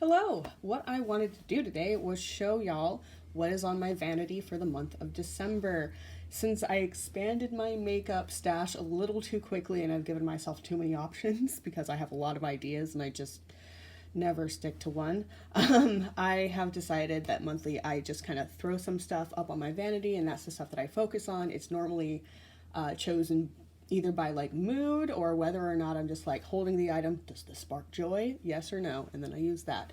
Hello! What I wanted to do today was show y'all what is on my vanity for the month of December. Since I expanded my makeup stash a little too quickly and I've given myself too many options because I have a lot of ideas and I just never stick to one, I have decided that monthly I just kind of throw some stuff up on my vanity and that's the stuff that I focus on. It's normally chosen either by like mood or whether or not I'm just like holding the item. Does this spark joy? Yes or no? And then I use that.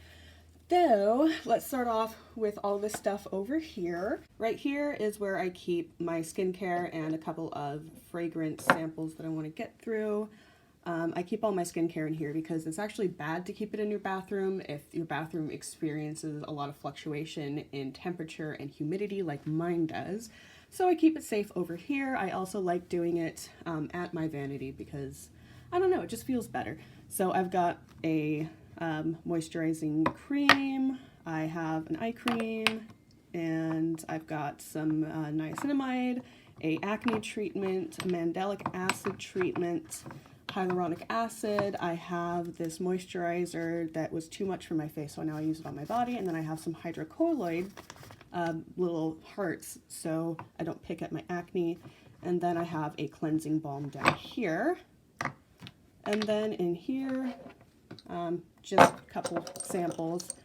Though, let's start off with all this stuff over here. Right here is where I keep my skincare and a couple of fragrance samples that I want to get through. I keep all my skincare in here because it's actually bad to keep it in your bathroom if your bathroom experiences a lot of fluctuation in temperature and humidity like mine does. So I keep it safe over here. I also like doing it at my vanity because, I don't know, it just feels better. So I've got a moisturizing cream, I have an eye cream, and I've got some niacinamide, a acne treatment, a mandelic acid treatment, hyaluronic acid. I have this moisturizer that was too much for my face, so now I use it on my body, and then I have some hydrocolloid little hearts so I don't pick at my acne, and then I have a cleansing balm down here, and then in here just a couple samples.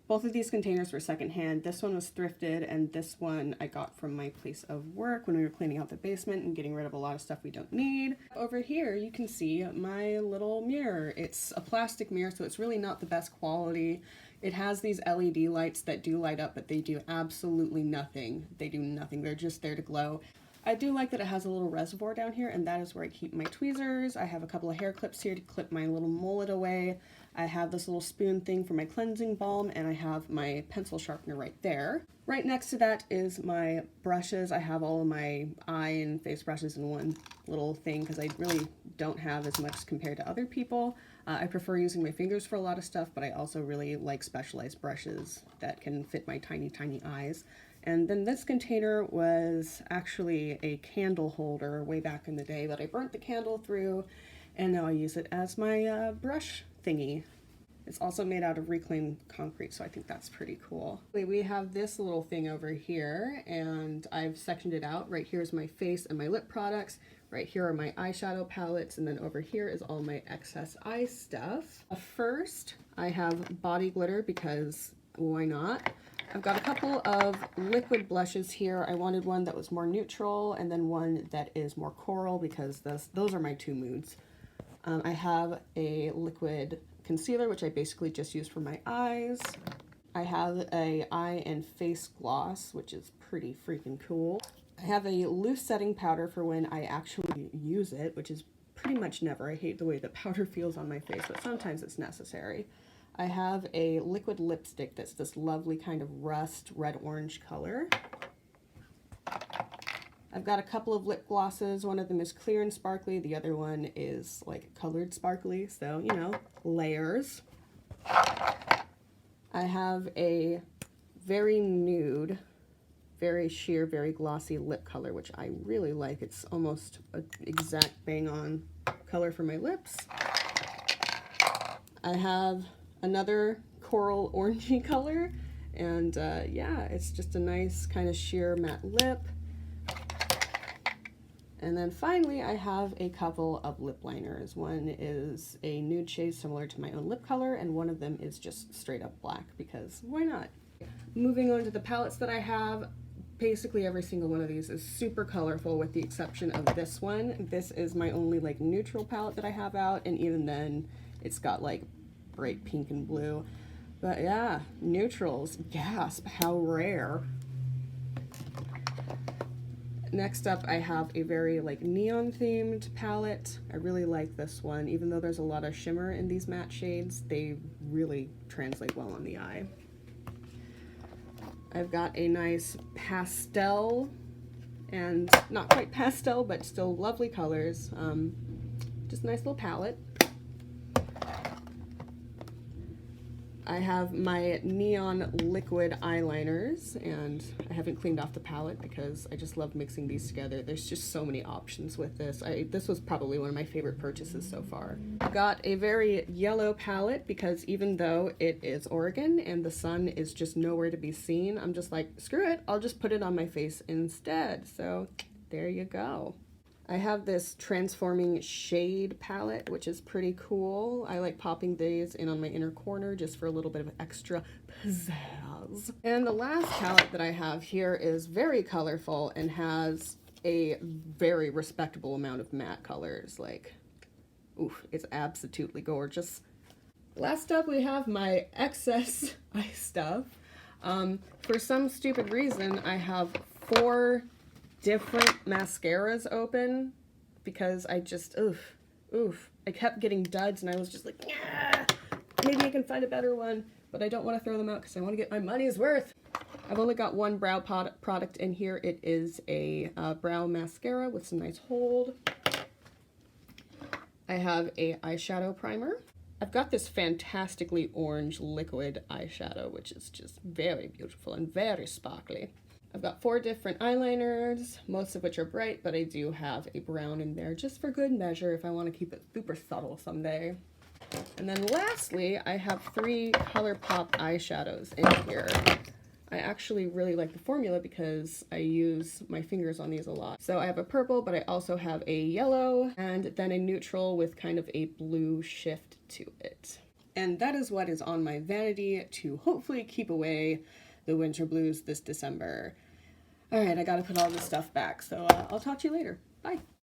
Both of these containers were secondhand. This one was thrifted and this one I got from my place of work when we were cleaning out the basement and getting rid of a lot of stuff we don't need. Over here you can see my little mirror. It's a plastic mirror, so it's really not the best quality. It has these LED lights that do light up, but they do absolutely nothing. They do nothing. They're just there to glow. I do like that it has a little reservoir down here, and that is where I keep my tweezers. I have a couple of hair clips here to clip my little mullet away. I have this little spoon thing for my cleansing balm, and I have my pencil sharpener right there. Right next to that is my brushes. I have all of my eye and face brushes in one little thing because I really don't have as much compared to other people. I prefer using my fingers for a lot of stuff, but I also really like specialized brushes that can fit my tiny, tiny eyes. And then this container was actually a candle holder way back in the day, but I burnt the candle through and now I use it as my brush thingy. It's also made out of reclaimed concrete, so I think that's pretty cool. We have this little thing over here and I've sectioned it out. Right here is my face and my lip products. Right here are my eyeshadow palettes, and then over here is all my excess eye stuff. First, I have body glitter because why not? I've got a couple of liquid blushes here. I wanted one that was more neutral and then one that is more coral because those are my two moods. I have a liquid concealer, which I basically just use for my eyes. I have a eye and face gloss, which is pretty freaking cool. I have a loose setting powder for when I actually use it, which is pretty much never. I hate the way the powder feels on my face, but sometimes it's necessary. I have a liquid lipstick that's this lovely kind of rust red-orange color. I've got a couple of lip glosses. One of them is clear and sparkly. The other one is like colored sparkly, so, you know, layers. I have a very nude, very sheer, very glossy lip color, which I really like. It's almost an exact bang-on color for my lips. I have another coral orangey color, and yeah, it's just a nice kind of sheer matte lip. And then finally I have a couple of lip liners. One is a nude shade similar to my own lip color, and one of them is just straight up black because why not? Moving on to the palettes that I have, basically every single one of these is super colorful with the exception of this one. This is my only like neutral palette that I have out, and even then it's got like bright pink and blue. But yeah, neutrals, gasp, how rare. Next up I have a very like neon themed palette. I really like this one. Even though there's a lot of shimmer in these matte shades, they really translate well on the eye. I've got a nice pastel, and not quite pastel, but still lovely colors. Just a nice little palette. I have my neon liquid eyeliners, and I haven't cleaned off the palette because I just love mixing these together. There's just so many options with this. This was probably one of my favorite purchases so far. I got a very yellow palette because even though it is Oregon and the sun is just nowhere to be seen, I'm just like, screw it, I'll just put it on my face instead. So there you go. I have this transforming shade palette, which is pretty cool. I like popping these in on my inner corner just for a little bit of extra pizzazz. And the last palette that I have here is very colorful and has a very respectable amount of matte colors. Like, oof, it's absolutely gorgeous. Last up, we have my excess eye stuff. For some stupid reason, I have 4 different mascaras open because I just, I kept getting duds and I was just like, yeah, maybe I can find a better one, but I don't want to throw them out because I want to get my money's worth. I've only got one brow product in here. It is a brow mascara with some nice hold. I have a eyeshadow primer. I've got this fantastically orange liquid eyeshadow, which is just very beautiful and very sparkly. I've got 4 different eyeliners, most of which are bright, but I do have a brown in there just for good measure if I want to keep it super subtle someday. And then lastly, I have 3 ColourPop eyeshadows in here. I actually really like the formula because I use my fingers on these a lot. So I have a purple, but I also have a yellow and then a neutral with kind of a blue shift to it. And that is what is on my vanity to hopefully keep away the winter blues this December. All right, I gotta put all this stuff back, so I'll talk to you later. Bye.